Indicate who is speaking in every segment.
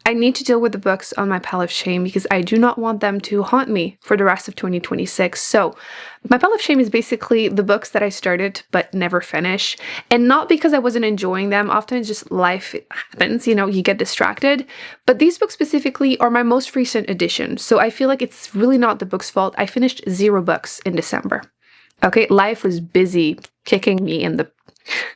Speaker 1: I need to deal with the books on my pile of shame because I do not want them to haunt me for the rest of 2026. So my pile of shame is basically the books that I started but never finish. And not because I wasn't enjoying them. Often it's just life happens, you know, you get distracted. But these books specifically are my most recent edition. So I feel like it's really not the book's fault. I finished 0 books in December. Okay, life was busy kicking me in the...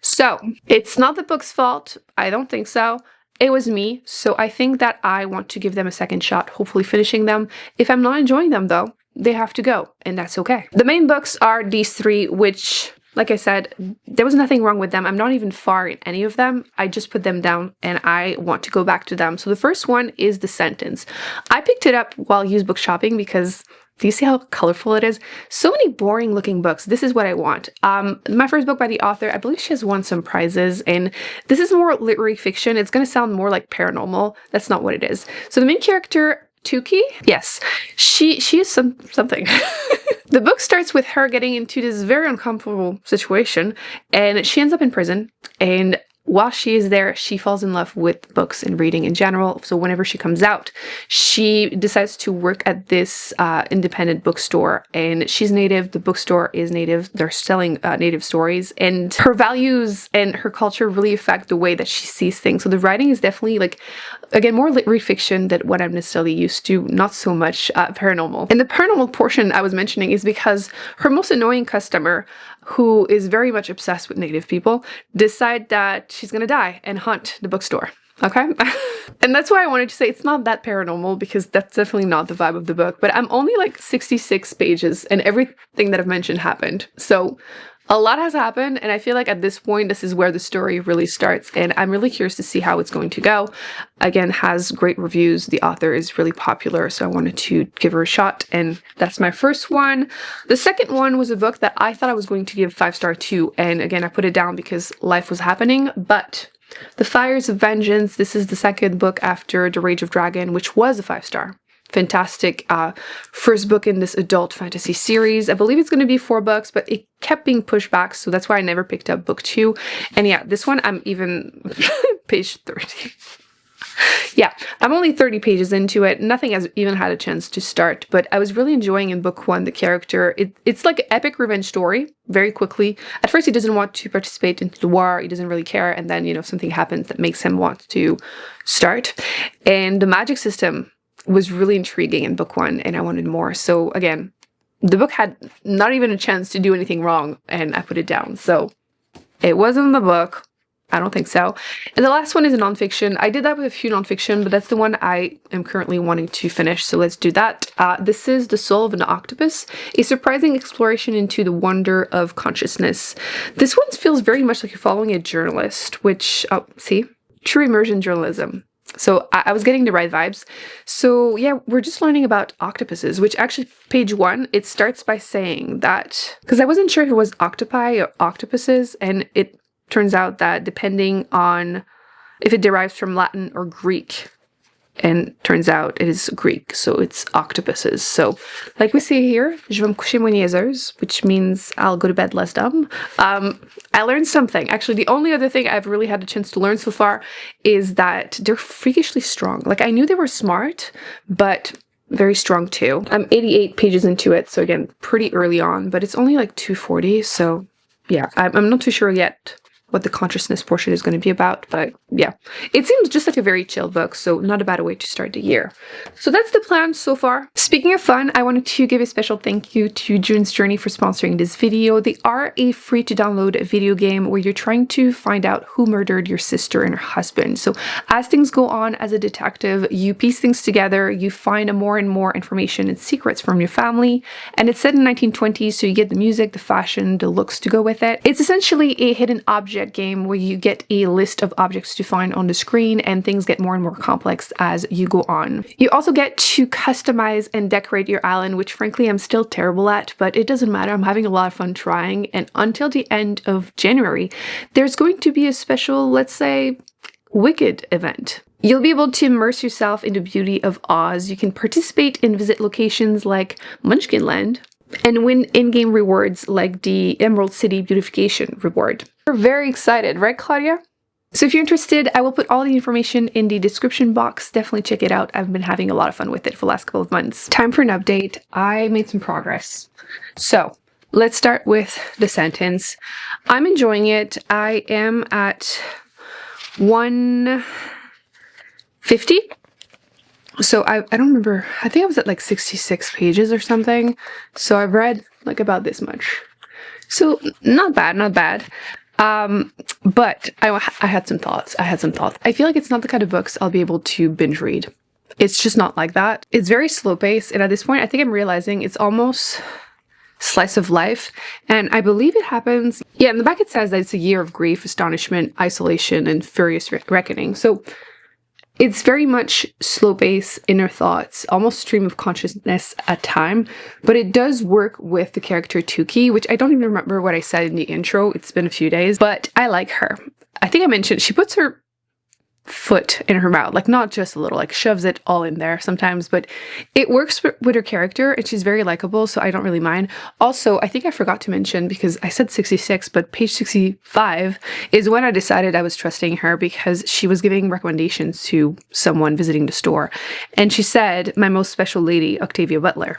Speaker 1: So it's not the book's fault. I don't think so. It was me. So I think that I want to give them a second shot, hopefully finishing them. If I'm not enjoying them though, they have to go, and that's okay. The main books are these 3, which, like I said, there was nothing wrong with them. I'm not even far in any of them. I just put them down and I want to go back to them. So the first one is The Sentence. I picked it up while used book shopping because... do you see how colorful it is? So many boring looking books. This is what I want. My first book by the author, I believe she has won some prizes, and this is more literary fiction. It's going to sound more like paranormal. That's not what it is. So the main character, Tuki, yes, she is something. The book starts with her getting into this very uncomfortable situation, and she ends up in prison, and while she is there, she falls in love with books and reading in general. So whenever she comes out, she decides to work at this independent bookstore. And she's native. The bookstore is native. They're selling native stories. And her values and her culture really affect the way that she sees things. So the writing is definitely, like, again, more literary fiction than what I'm necessarily used to. Not so much paranormal. And the paranormal portion I was mentioning is because her most annoying customer, who is very much obsessed with native people, decide that she's gonna die and haunt the bookstore. Okay? And that's why I wanted to say it's not that paranormal, because that's definitely not the vibe of the book. But I'm only like 66 pages and everything that I've mentioned happened. So a lot has happened, and I feel like at this point, this is where the story really starts, and I'm really curious to see how it's going to go. Again, has great reviews. The author is really popular, so I wanted to give her a shot, and that's my first one. The second one was a book that I thought I was going to give 5-star to, and again, I put it down because life was happening, but The Fires of Vengeance, this is the second book after The Rage of Dragon, which was a 5-star. Fantastic first book in this adult fantasy series. I believe it's going to be 4 books, but it kept being pushed back, so that's why I never picked up book 2. And yeah, this one I'm even page 30. Yeah, I'm only 30 pages into it. Nothing has even had a chance to start, but I was really enjoying in book 1 the character. It's like an epic revenge story very quickly. At first he doesn't want to participate into the war. He doesn't really care, and then, you know, something happens that makes him want to start. And the magic system was really intriguing in book 1, and I wanted more. So again, the book had not even a chance to do anything wrong, and I put it down. So it wasn't the book. I don't think so. And the last one is a nonfiction. I did that with a few nonfiction, but that's the one I am currently wanting to finish. So let's do that. This is The Soul of an Octopus, a surprising exploration into the wonder of consciousness. This one feels very much like you're following a journalist, which, oh, see? True immersion journalism. So I was getting the right vibes. So yeah, we're just learning about octopuses, which actually page 1, it starts by saying that, because I wasn't sure if it was octopi or octopuses, and it turns out that depending on if it derives from Latin or Greek, and turns out it is Greek, so it's octopuses. So like we see here, je vais me coucher moins niaiseuse, which means I'll go to bed less dumb. I learned something. Actually, the only other thing I've really had a chance to learn so far is that they're freakishly strong. Like, I knew they were smart, but very strong too. I'm 88 pages into it, so again, pretty early on, but it's only like 240, so yeah, I'm not too sure yet what the consciousness portion is going to be about, but yeah, it seems just like a very chill book, so not a bad way to start the year. So that's the plan so far. Speaking of fun, I wanted to give a special thank you to June's Journey for sponsoring this video. They are a free to download video game where you're trying to find out who murdered your sister and her husband. So as things go on as a detective, you piece things together, you find more and more information and secrets from your family, and it's set in 1920s, so you get the music, the fashion, the looks to go with it. It's essentially a hidden object game where you get a list of objects to find on the screen, and things get more and more complex as you go on. You also get to customize and decorate your island, which frankly I'm still terrible at, but it doesn't matter. I'm having a lot of fun trying, and until the end of January, there's going to be a special, let's say, Wicked event. You'll be able to immerse yourself in the beauty of Oz. You can participate and visit locations like Munchkinland, and win in-game rewards like the Emerald City Beautification reward. We're very excited, right, Claudia? So if you're interested, I will put all the information in the description box. Definitely check it out. I've been having a lot of fun with it for the last couple of months. Time for an update. I made some progress. So let's start with the sentence. I'm enjoying it. I am at 150. So I don't remember. I think I was at like 66 pages or something. So I've read like about this much. So not bad, not bad. But I had some thoughts. I feel like it's not the kind of books I'll be able to binge read. It's just not like that. It's very slow paced. And at this point, I think I'm realizing it's almost slice of life. And I believe it happens. Yeah, in the back it says that it's a year of grief, astonishment, isolation, and furious reckoning. So it's very much slow pace, inner thoughts, almost stream of consciousness at time, but it does work with the character Tuki, which I don't even remember what I said in the intro. It's been a few days, but I like her. I think I mentioned she puts her foot in her mouth, like not just a little, like shoves it all in there sometimes, but it works with her character and she's very likable, so I don't really mind. Also, I think I forgot to mention, because I said 66, but page 65 is when I decided I was trusting her, because she was giving recommendations to someone visiting the store, and she said, "My most special lady, Octavia Butler."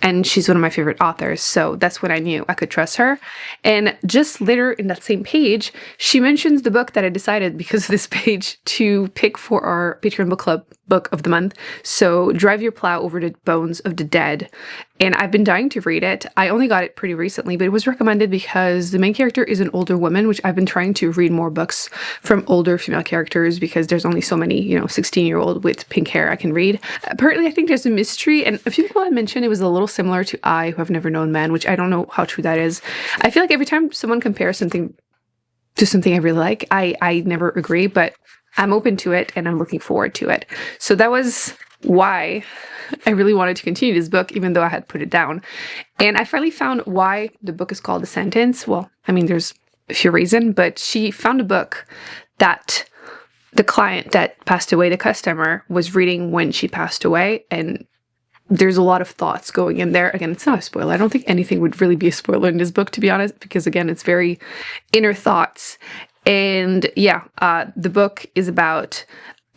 Speaker 1: And she's one of my favorite authors, so that's when I knew I could trust her. And just later in that same page, she mentions the book that I decided, because of this page, to pick for our Patreon book club book of the month. So Drive Your Plow Over the Bones of the Dead. And I've been dying to read it. I only got it pretty recently, but it was recommended because the main character is an older woman, which I've been trying to read more books from older female characters because there's only so many, 16-year-old with pink hair I can read. Apparently, I think there's a mystery, and a few people have mentioned it was a little similar to I, Who Have Never Known Men, which I don't know how true that is. I feel like every time someone compares something to something I really like, I never agree, but I'm open to it and I'm looking forward to it. So that was why I really wanted to continue this book, even though I had put it down. And I finally found why the book is called The Sentence. Well, I mean, there's a few reasons, but she found a book that the client that passed away, the customer, was reading when she passed away. And there's a lot of thoughts going in there. Again, it's not a spoiler. I don't think anything would really be a spoiler in this book, to be honest, because again, it's very inner thoughts. And yeah, the book is about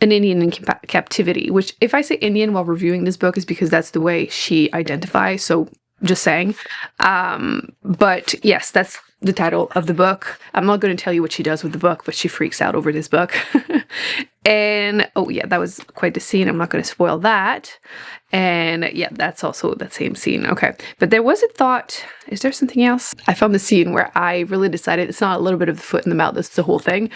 Speaker 1: an Indian in captivity, which, if I say Indian while reviewing this book, is because that's the way she identifies. So just saying. But yes, that's the title of the book. I'm not going to tell you what she does with the book, but she freaks out over this book. And oh yeah, that was quite the scene. I'm not going to spoil that. And yeah, that's also that same scene. Okay. But there was a thought, is there something else? I found the scene where I really decided it's not a little bit of the foot in the mouth, it's the whole thing.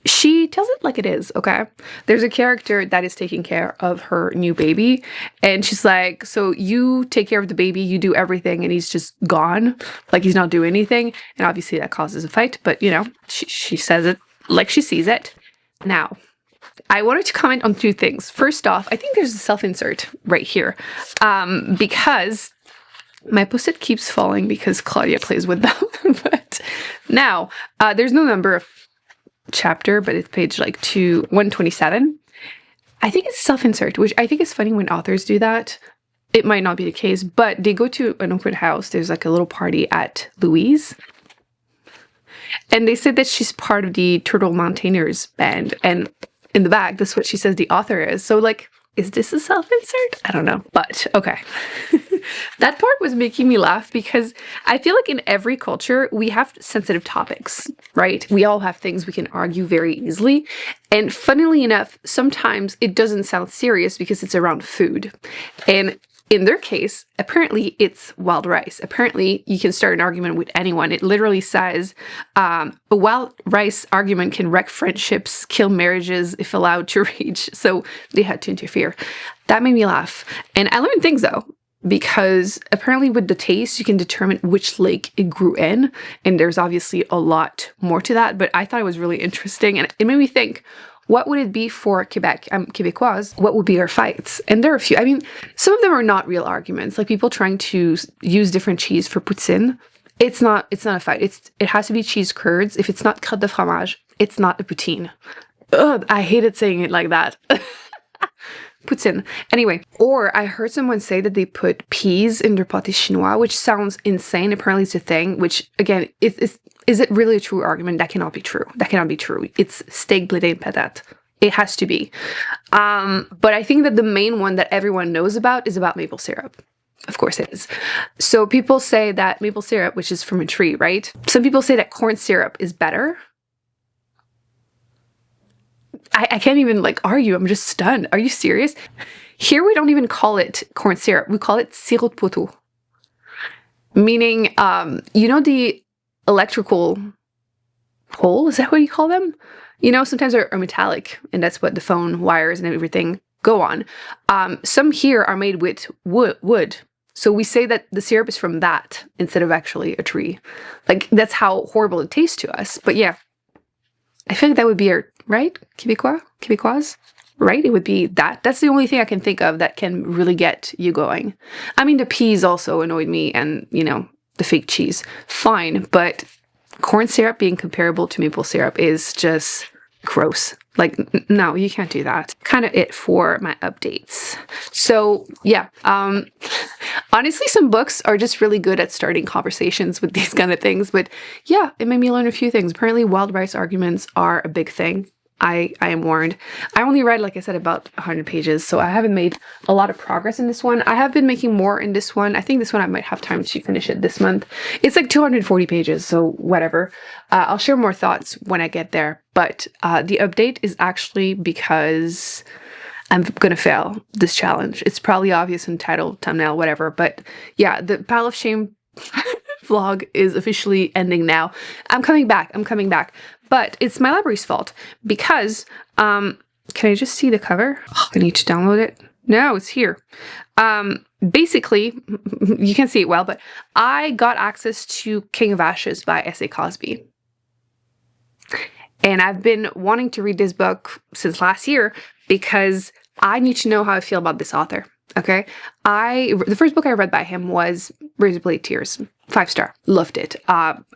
Speaker 1: She tells it like it is, okay? There's a character that is taking care of her new baby, and she's like, so you take care of the baby, you do everything, and he's just gone. Like, he's not doing anything. And obviously that causes a fight, but she says it like she sees it. Now, I wanted to comment on two things. First off, I think there's a self-insert right here, because my post-it keeps falling because Claudia plays with them. But now, there's no number of chapter, but it's page like 127. I think it's self-insert, which I think is funny when authors do that. It might not be the case, but they go to an open house. There's like a little party at Louise. And they said that she's part of the Turtle Mountaineers band. And in the back, that's what she says the author is. So like, is this a self-insert? I don't know, but okay. That part was making me laugh because I feel like in every culture, we have sensitive topics, right? We all have things we can argue very easily. And funnily enough, sometimes it doesn't sound serious because it's around food. And in their case, apparently it's wild rice. Apparently you can start an argument with anyone. It literally says a wild rice argument can wreck friendships, kill marriages if allowed to reach. So they had to interfere. That made me laugh. And I learned things though, because apparently with the taste, you can determine which lake it grew in. And there's obviously a lot more to that, but I thought it was really interesting. And it made me think, what would it be for Quebec? I'm Québécoise. What would be our fights? And there are a few. I mean, some of them are not real arguments, like people trying to use different cheese for poutine. It's not a fight. It has to be cheese curds. If it's not crotte de fromage, it's not a poutine. Ugh, I hated saying it like that. Poutine. Anyway, or I heard someone say that they put peas in their pâté chinois, which sounds insane. Apparently it's a thing, which again, is it really a true argument? That cannot be true. That cannot be true. It's steak blé patate. It has to be. But I think that the main one that everyone knows about is about maple syrup. Of course it is. So people say that maple syrup, which is from a tree, right? Some people say that corn syrup is better. I can't even like argue. I'm just stunned. Are you serious? Here we don't even call it corn syrup. We call it sirop de poteau. Meaning, you know the electrical pole? Is that what you call them? You know, sometimes are metallic, and that's what the phone wires and everything go on. Some here are made with wood. So we say that the syrup is from that instead of actually a tree. Like, that's how horrible it tastes to us. But yeah, I feel like that would be our, right? Québécoise? Right? It would be that. That's the only thing I can think of that can really get you going. I mean, the peas also annoyed me, and, you know, the fake cheese. Fine, but corn syrup being comparable to maple syrup is just gross. Like, no, you can't do that. Kind of it for my updates. So, yeah. Honestly, some books are just really good at starting conversations with these kind of things. But yeah, it made me learn a few things. Apparently, wild rice arguments are a big thing. I am warned. I only read, like I said, about 100 pages, so I haven't made a lot of progress in this one. I have been making more in this one. I think this one I might have time to finish it this month. It's like 240 pages, so whatever. I'll share more thoughts when I get there. But the update is actually because I'm gonna fail this challenge. It's probably obvious in title, thumbnail, whatever. But yeah, the Pile of Shame vlog is officially ending now. I'm coming back. But it's my library's fault because, can I just see the cover? Oh, I need to download it. No, it's here. Basically, you can't see it well, but I got access to King of Ashes by S.A. Cosby. And I've been wanting to read this book since last year because I need to know how I feel about this author. Okay. The first book I read by him was Razorblade Tears. 5-star. Loved it.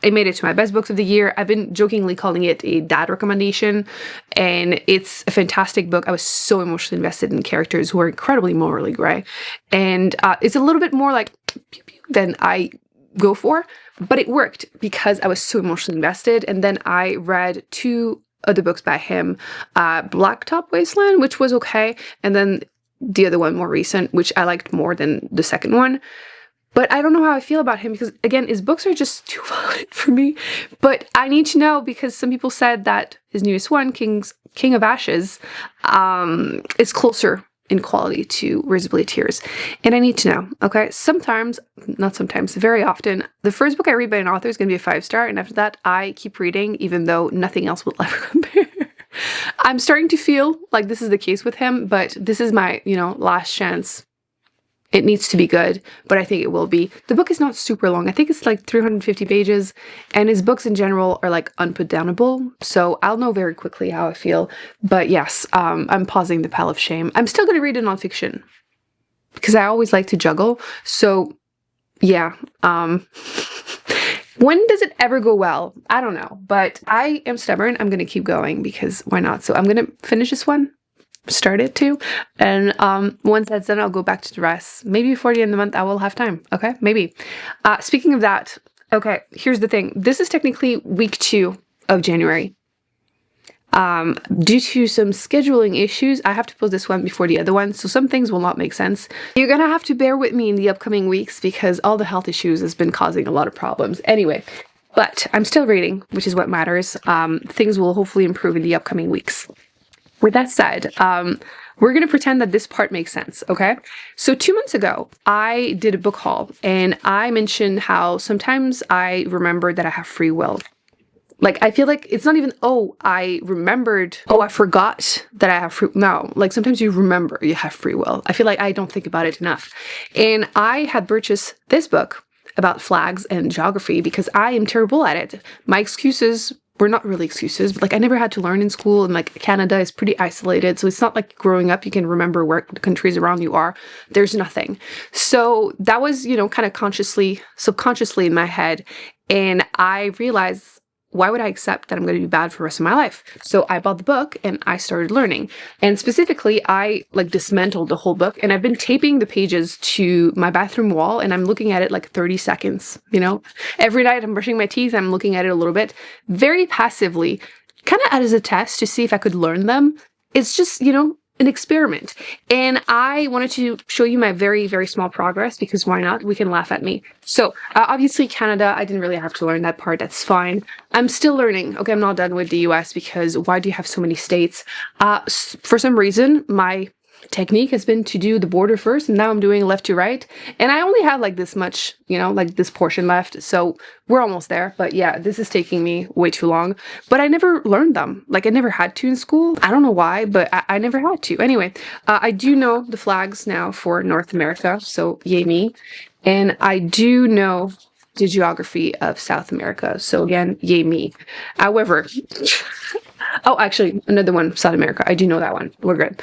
Speaker 1: It made it to my best books of the year. I've been jokingly calling it a dad recommendation, and it's a fantastic book. I was so emotionally invested in characters who are incredibly morally gray. And it's a little bit more like pew pew than I go for, but it worked because I was so emotionally invested. And then I read 2 other books by him, Blacktop Wasteland, which was okay, and then the other one more recent, which I liked more than the second one. But I don't know how I feel about him because, again, his books are just too violent for me. But I need to know because some people said that his newest one, King of Ashes, is closer in quality to Razorblade Tears. And I need to know, okay? Very often, the first book I read by an author is going to be a 5-star. And after that, I keep reading even though nothing else will ever compare. I'm starting to feel like this is the case with him, but this is my, last chance. It needs to be good, but I think it will be. The book is not super long. I think it's like 350 pages, and his books in general are like unputdownable, so I'll know very quickly how I feel. But yes, I'm pausing the Pile of Shame. I'm still going to read a nonfiction because I always like to juggle. So yeah, when does it ever go well? I don't know, but I am stubborn. I'm going to keep going because why not? So I'm going to finish this one. Start it too, and once that's done, I'll go back to the rest. Maybe before the end of the month I will have time. Okay, maybe. Speaking of that, okay, here's the thing. This is technically week 2 of January. Due to some scheduling issues, I have to post this one before the other one, so some things will not make sense. You're gonna have to bear with me in the upcoming weeks because all the health issues has been causing a lot of problems. Anyway, but I'm still reading, which is what matters. Things will hopefully improve in the upcoming weeks. With that said, we're going to pretend that this part makes sense, okay? So 2 months ago, I did a book haul, and I mentioned how sometimes I remember that I have free will. Like, I feel like it's not even, I forgot that I have free will. No, like, sometimes you remember you have free will. I feel like I don't think about it enough. And I had purchased this book about flags and geography because I am terrible at it. My excuses were not really excuses, but like I never had to learn in school, and like Canada is pretty isolated, so it's not like growing up you can remember where the countries around you are. There's nothing. So that was, kind of subconsciously in my head, and I realized why would I accept that I'm going to be bad for the rest of my life? So I bought the book and I started learning. And specifically, I like dismantled the whole book, and I've been taping the pages to my bathroom wall, and I'm looking at it like 30 seconds, you know? Every night I'm brushing my teeth, I'm looking at it a little bit, very passively, kind of as a test to see if I could learn them. It's just, you know, an experiment. And I wanted to show you my very, very small progress, because why not? We can laugh at me. So obviously Canada, I didn't really have to learn that part. That's fine. I'm still learning. Okay, I'm not done with the US, because why do you have so many states? For some reason, my technique has been to do the border first, and now I'm doing left to right, and I only have like this much, you know, like this portion left, so we're almost there. But yeah, this is taking me way too long, but I never learned them. Like, I never had to in school. I don't know why, but I never had to. Anyway, I do know the flags now for North America, so yay me. And I do know the geography of South America, so again, yay me. However, oh, actually, another one, South America. I do know that one. We're good.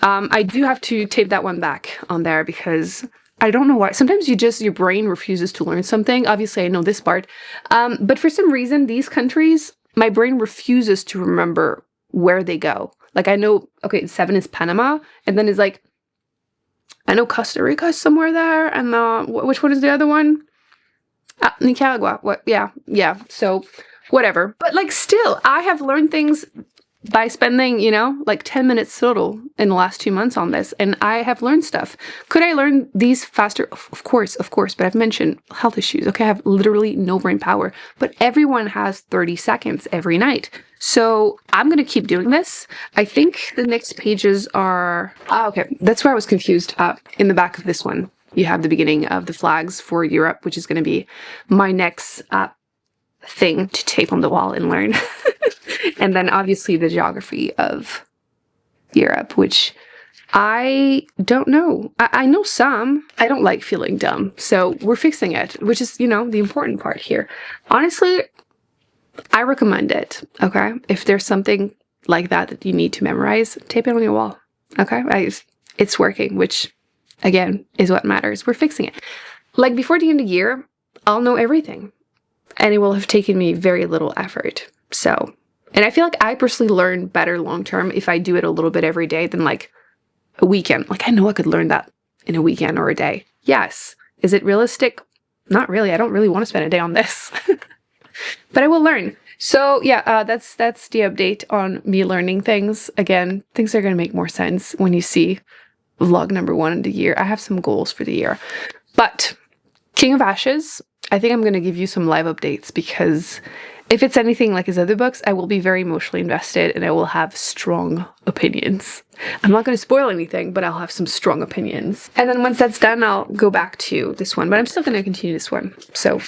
Speaker 1: I do have to tape that one back on there, because I don't know why. Sometimes your brain refuses to learn something. Obviously, I know this part. But for some reason, these countries, my brain refuses to remember where they go. Like, I know, okay, 7 is Panama, and then it's like, I know Costa Rica is somewhere there, and which one is the other one? Nicaragua. What? Yeah. So, whatever. But like, still, I have learned things by spending, you know, like 10 minutes total in the last 2 months on this, and I have learned stuff. Could I learn these faster? Of course, but I've mentioned health issues. Okay, I have literally no brain power, but everyone has 30 seconds every night. So I'm going to keep doing this. I think the next pages are, okay, that's where I was confused. In the back of this one, you have the beginning of the flags for Europe, which is going to be my next thing to tape on the wall and learn. And then obviously the geography of Europe, which I don't know. I know some. I don't like feeling dumb, so we're fixing it, which is, you know, the important part here. Honestly, I recommend it, okay? If there's something like that you need to memorize, tape it on your wall, okay? It's working, which, again, is what matters. We're fixing it. Like, before the end of the year, I'll know everything, and it will have taken me very little effort. So, and I feel like I personally learn better long-term if I do it a little bit every day than like a weekend. Like, I know I could learn that in a weekend or a day. Yes. Is it realistic? Not really. I don't really want to spend a day on this. But I will learn. So yeah, that's the update on me learning things. Again, things are going to make more sense when you see vlog number 1 of the year. I have some goals for the year. But King of Ashes, I think I'm going to give you some live updates, because if it's anything like his other books, I will be very emotionally invested and I will have strong opinions. I'm not going to spoil anything, but I'll have some strong opinions. And then once that's done, I'll go back to this one, but I'm still going to continue this one. So,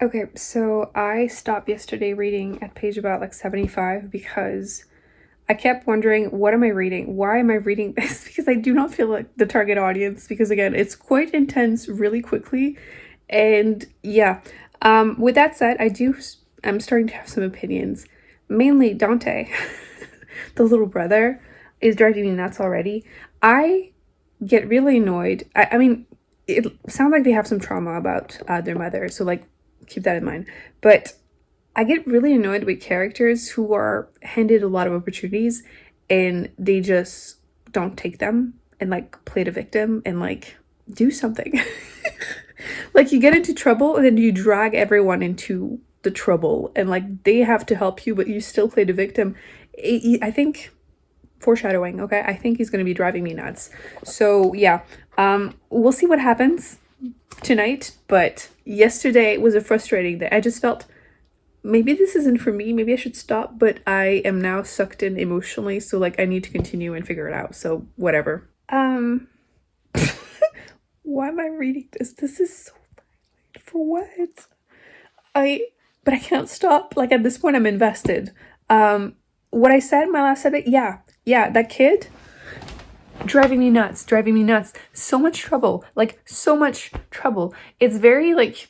Speaker 1: okay, so I stopped yesterday reading at page about like 75, because I kept wondering, what am I reading? Why am I reading this? Because I do not feel like the target audience, because again, it's quite intense really quickly. And yeah, with that said, I'm starting to have some opinions. Mainly Dante, the little brother, is driving me nuts already. I get really annoyed. I mean, it sounds like they have some trauma about their mother, so like, keep that in mind. But I get really annoyed with characters who are handed a lot of opportunities and they just don't take them and like play the victim and like do something. Like, you get into trouble and then you drag everyone into the trouble, and like they have to help you, but you still play the victim. I think, foreshadowing, okay? I think he's going to be driving me nuts. So yeah, we'll see what happens tonight. But yesterday was a frustrating day. I just felt, maybe this isn't for me, maybe I should stop, but I am now sucked in emotionally, so like I need to continue and figure it out. So whatever. Why am I reading this? This is so violent. For what? But I can't stop. Like, at this point, I'm invested. What I said in my last edit, yeah, that kid, driving me nuts. So much trouble. Like, so much trouble. It's very, like,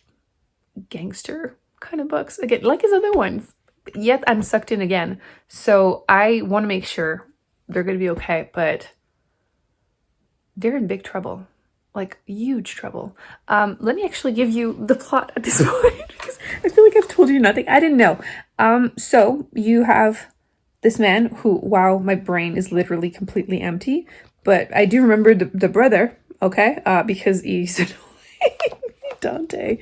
Speaker 1: gangster kind of books. Again, like his other ones. Yet I'm sucked in again. So I want to make sure they're going to be okay, but they're in big trouble. like huge trouble. Let me actually give you the plot at this point because I feel like I've told you nothing. I didn't know. So you have this man who, wow, my brain is literally completely empty, but I do remember the brother, okay, because he's annoying. Dante.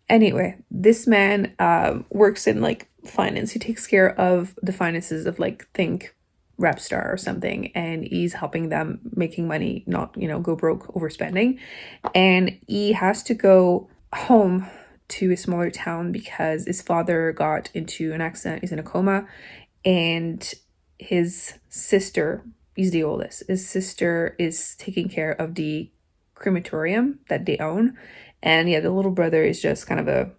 Speaker 1: Anyway, this man works in like finance. He takes care of the finances of like think Repstar or something, and he's helping them making money, not, you know, go broke overspending. And he has to go home to a smaller town because his father got into an accident. He's in a coma, and his sister, he's the oldest, his sister is taking care of the crematorium that they own. And yeah, the little brother is just kind of a,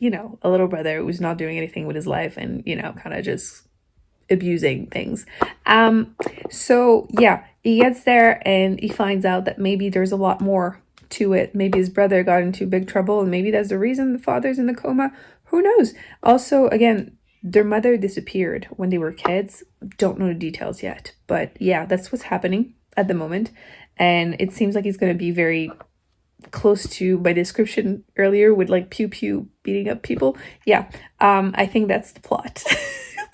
Speaker 1: you know, a little brother who's not doing anything with his life and, you know, kind of just abusing things. So yeah, he gets there and he finds out that maybe there's a lot more to it. Maybe his brother got into big trouble and maybe that's the reason the father's in the coma. Who knows? Also, again, their mother disappeared when they were kids. Don't know the details yet. But yeah, that's what's happening at the moment. And it seems like he's going to be very close to my description earlier with like pew pew beating up people. Yeah, I think that's the plot.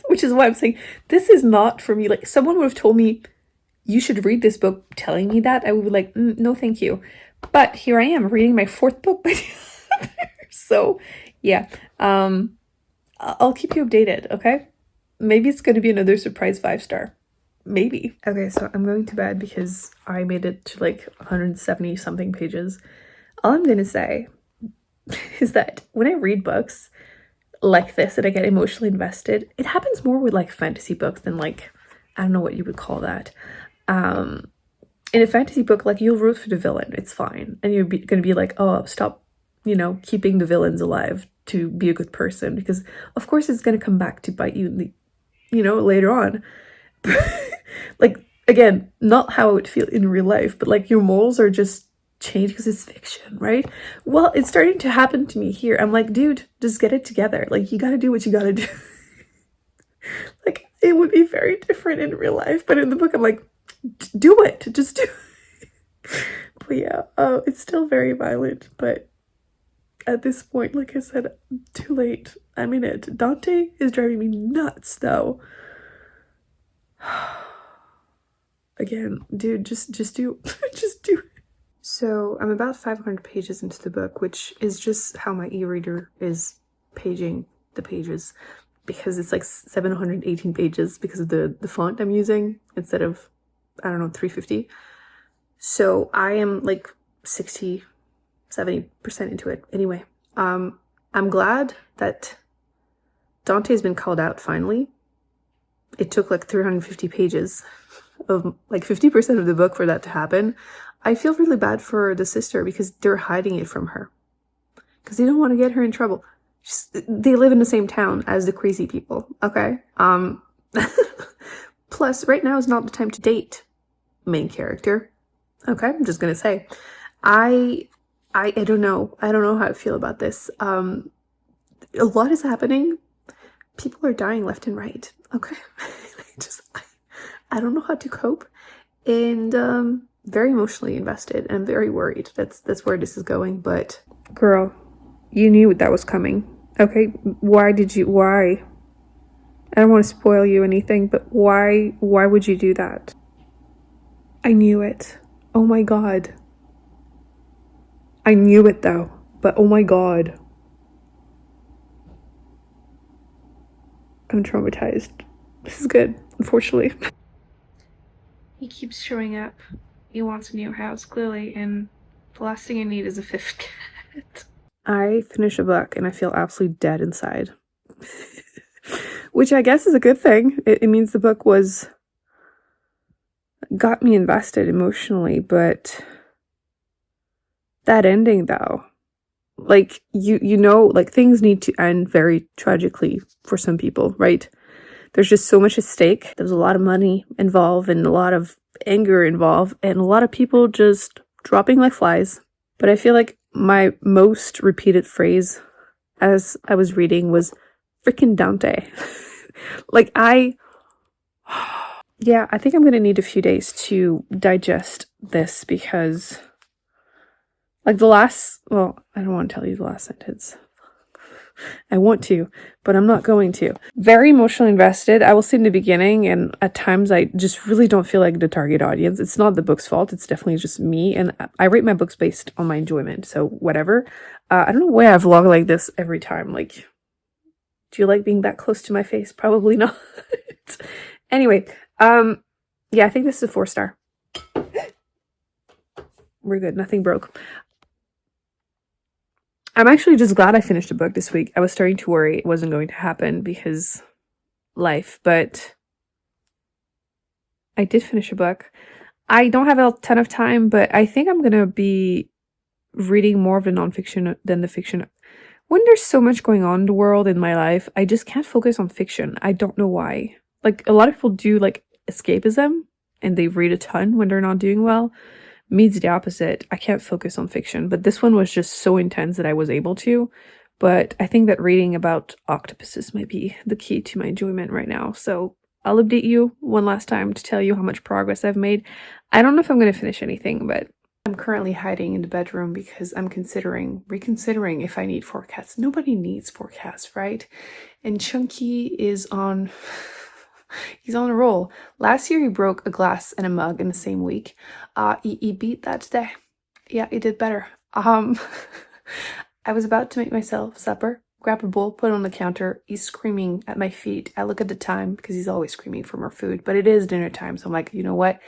Speaker 1: Which is why I'm saying this is not for me. Like, someone would have told me you should read this book telling me that, I would be like, no thank you. But here I am reading my 4th book by the author. So yeah, I'll keep you updated, okay? Maybe it's going to be another surprise 5-star. Maybe. Okay, so I'm going to bed because I made it to like 170 something pages. All I'm going to say is that when I read books like this and I get emotionally invested, it happens more with like fantasy books than like, I don't know what you would call that. In a fantasy book, like, you'll root for the villain, it's fine. And you're going to be like, oh, stop, you know, keeping the villains alive to be a good person. Because of course it's going to come back to bite you, you know, later on. Like, again, not how I would feel in real life, but like your morals are just changed because it's fiction, right? Well, it's starting to happen to me here. I'm like, dude, just get it together. Like, you gotta do what you gotta do. Like, it would be very different in real life, but in the book I'm like, do it, just do it. But yeah, it's still very violent, but at this point, like I said, too late. I'm in it. Dante is driving me nuts though. Again, dude, just do just do it. So I'm about 500 pages into the book, which is just how my e-reader is paging the pages, because it's like 718 pages because of the font I'm using instead of, I don't know, 350. So I am like 60-70% into it. Anyway, I'm glad that Dante's been called out finally. It took like 350 pages of like 50% of the book for that to happen. I feel really bad for the sister because they're hiding it from her because they don't want to get her in trouble. They live in the same town as the crazy people, okay? Plus, right now is not the time to date main character. Okay, I'm just gonna say, I don't know. I don't know how I feel about this. A lot is happening. People are dying left and right. Okay, I don't know how to cope, and very emotionally invested and very worried. That's where this is going. But girl, you knew that was coming. Okay, why? I don't want to spoil you anything, but why would you do that? I knew it. Oh my god. I knew it though, but oh my god. I'm traumatized. This is good, unfortunately. He keeps showing up. He wants a new house, clearly, and the last thing I need is a 5th cat. I finish a book and I feel absolutely dead inside. Which I guess is a good thing. It means the book got me invested emotionally, but that ending though, like, you know, like, things need to end very tragically for some people, right? There's just so much at stake. There's a lot of money involved and a lot of anger involved and a lot of people just dropping like flies. But I feel like my most repeated phrase as I was reading was freaking Dante. Like, yeah, I think I'm gonna need a few days to digest this because Like the last, well, I don't want to tell you the last sentence. I want to, but I'm not going to. Very emotionally invested. I will say in the beginning, and at times I just really don't feel like the target audience. It's not the book's fault. It's definitely just me, and I rate my books based on my enjoyment. So whatever. I don't know why I vlog like this every time. Like, do you like being that close to my face? Probably not. Anyway, yeah, I think this is a 4-star. We're good. Nothing broke. I'm actually just glad I finished a book this week. I was starting to worry it wasn't going to happen because life, but I did finish a book. I don't have a ton of time, but I think I'm gonna be reading more of the nonfiction than the fiction. When there's so much going on in the world in my life, I just can't focus on fiction. I don't know why. Like, a lot of people do like escapism and they read a ton when they're not doing well. Me, it's the opposite. I can't focus on fiction, but this one was just so intense that I was able to. But I think that reading about octopuses might be the key to my enjoyment right now. So I'll update you one last time to tell you how much progress I've made. I don't know if I'm going to finish anything, but I'm currently hiding in the bedroom because I'm reconsidering if I need 4 cats. Nobody needs 4 cats, right? And Chunky is on... he's on a roll. Last year he broke a glass and a mug in the same week. He beat that today. Yeah, he did better. I was about to make myself supper, grab a bowl, put it on the counter. He's screaming at my feet. I look at the time because he's always screaming for more food, but it is dinner time. So I'm like, you know what?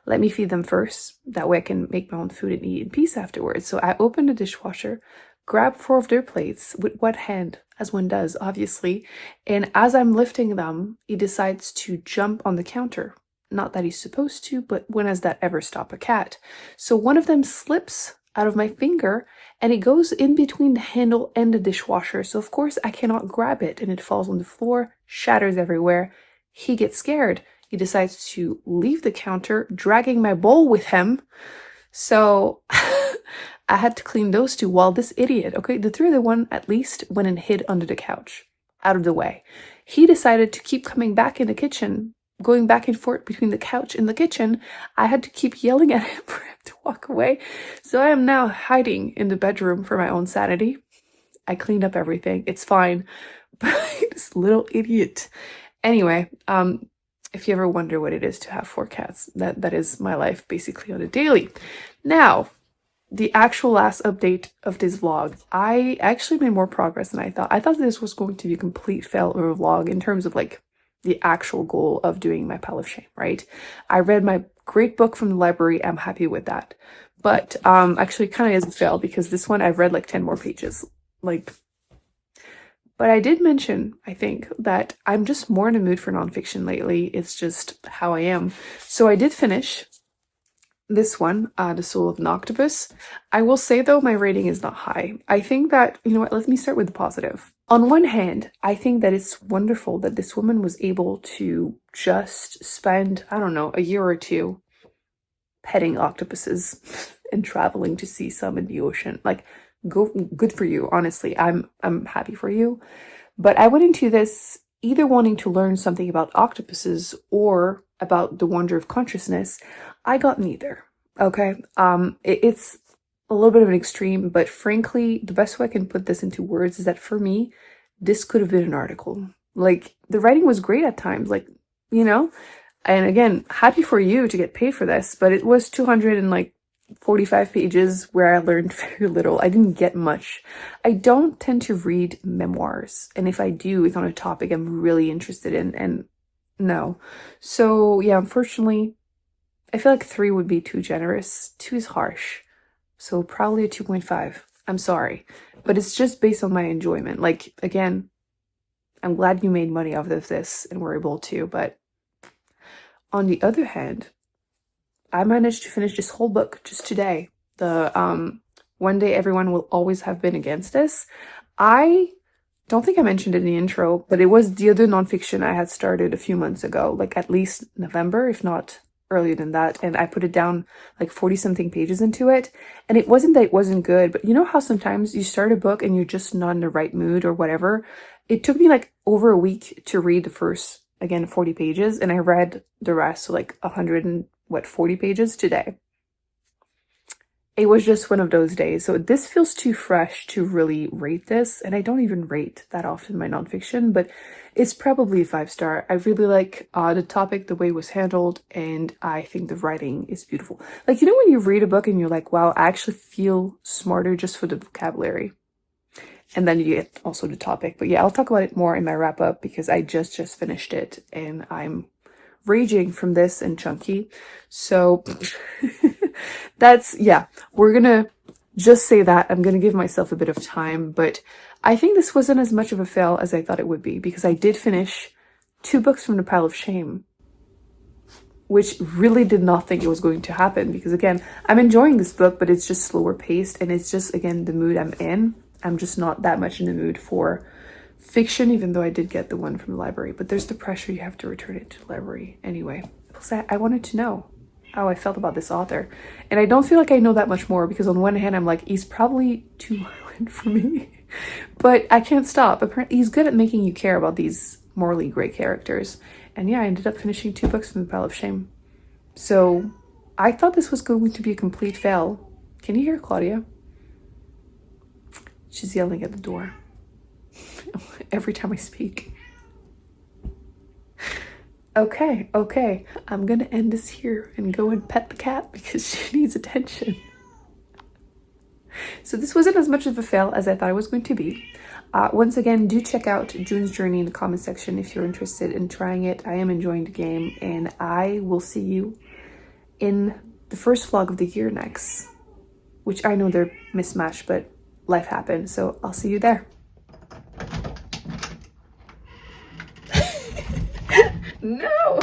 Speaker 1: Let me feed them first. That way I can make my own food and eat in peace afterwards. So I opened the dishwasher, grabbed 4 of their plates with wet hand, as one does, obviously. And as I'm lifting them, he decides to jump on the counter. Not that he's supposed to, but when has that ever stopped a cat? So one of them slips out of my finger and it goes in between the handle and the dishwasher. So of course I cannot grab it and it falls on the floor, shatters everywhere. He gets scared. He decides to leave the counter, dragging my bowl with him. So I had to clean those 2 while this idiot, okay, the 3 other one at least went and hid under the couch, out of the way. He decided to keep coming back in the kitchen, going back and forth between the couch and the kitchen. I had to keep yelling at him for him to walk away. So I am now hiding in the bedroom for my own sanity. I cleaned up everything. It's fine. But this little idiot. Anyway, if you ever wonder what it is to have 4 cats, that is my life basically on a daily. Now, the actual last update of this vlog, I actually made more progress than I thought. I thought this was going to be a complete fail of a vlog in terms of like the actual goal of doing my pile of shame, right? I read my great book from the library. I'm happy with that. But actually kind of is a fail because this one I've read like 10 more pages. But I did mention, I think, that I'm just more in the mood for nonfiction lately. It's just how I am. So I did finish this one, The Soul of an Octopus. I will say, though, my rating is not high. I think that, you know what, let me start with the positive. On one hand, I think that it's wonderful that this woman was able to just spend, I don't know, a year or 2 petting octopuses and traveling to see some in the ocean. Like, good for you, honestly. I'm happy for you. But I went into this either wanting to learn something about octopuses or about the wonder of consciousness. I got neither. Okay. It's a little bit of an extreme, but frankly, the best way I can put this into words is that for me, this could have been an article. Like, the writing was great at times, like, you know, and again, happy for you to get paid for this, but it was 245 pages where I learned very little. I didn't get much. I don't tend to read memoirs, and if I do, it's on a topic I'm really interested in, and no. So yeah, unfortunately, I feel like 3 would be too generous. 2 is harsh. So probably a 2.5. I'm sorry. But it's just based on my enjoyment. Like, again, I'm glad you made money off of this and were able to, but on the other hand, I managed to finish this whole book just today. The One Day Everyone Will Always Have Been Against Us. I don't think I mentioned it in the intro, but it was the other nonfiction I had started a few months ago, like at least November, if not earlier than that. And I put it down like 40-something pages into it. And it wasn't that it wasn't good, but you know how sometimes you start a book and you're just not in the right mood or whatever? It took me like over a week to read the first, again, 40 pages. And I read the rest, so like 140 pages today. it was just one of those days. So this feels too fresh to really rate this. And I don't even rate that often my nonfiction, but it's probably a 5-star. I really like the topic, the way it was handled, and I think the writing is beautiful. Like, you know, when you read a book and you're like, wow, I actually feel smarter just for the vocabulary. And then you get also the topic. But yeah, I'll talk about it more in my wrap up because I just finished it and I'm raging from this and chunky. So that's, yeah, we're gonna just say that. I'm gonna give myself a bit of time, but I think this wasn't as much of a fail as I thought it would be because I did finish 2 books from the pile of shame, which really did not think it was going to happen because, again, I'm enjoying this book, but it's just slower paced and it's just, again, the mood I'm in. I'm just not that much in the mood for fiction, even though I did get the one from the library. But there's the pressure, you have to return it to the library anyway. Plus, I wanted to know how I felt about this author. And I don't feel like I know that much more because on one hand, I'm like, he's probably too violent for me. But I can't stop. Apparently, he's good at making you care about these morally gray characters. And yeah, I ended up finishing 2 books from the pile of shame. So I thought this was going to be a complete fail. Can you hear Claudia? She's yelling at the door every time I speak. Okay, I'm gonna end this here and go and pet the cat because she needs attention. So this wasn't as much of a fail as I thought it was going to be. Once again, do check out June's Journey in the comment section if you're interested in trying it. I am enjoying the game and I will see you in the first vlog of the year next, which I know they're mismatched, but life happened, so I'll see you there. No!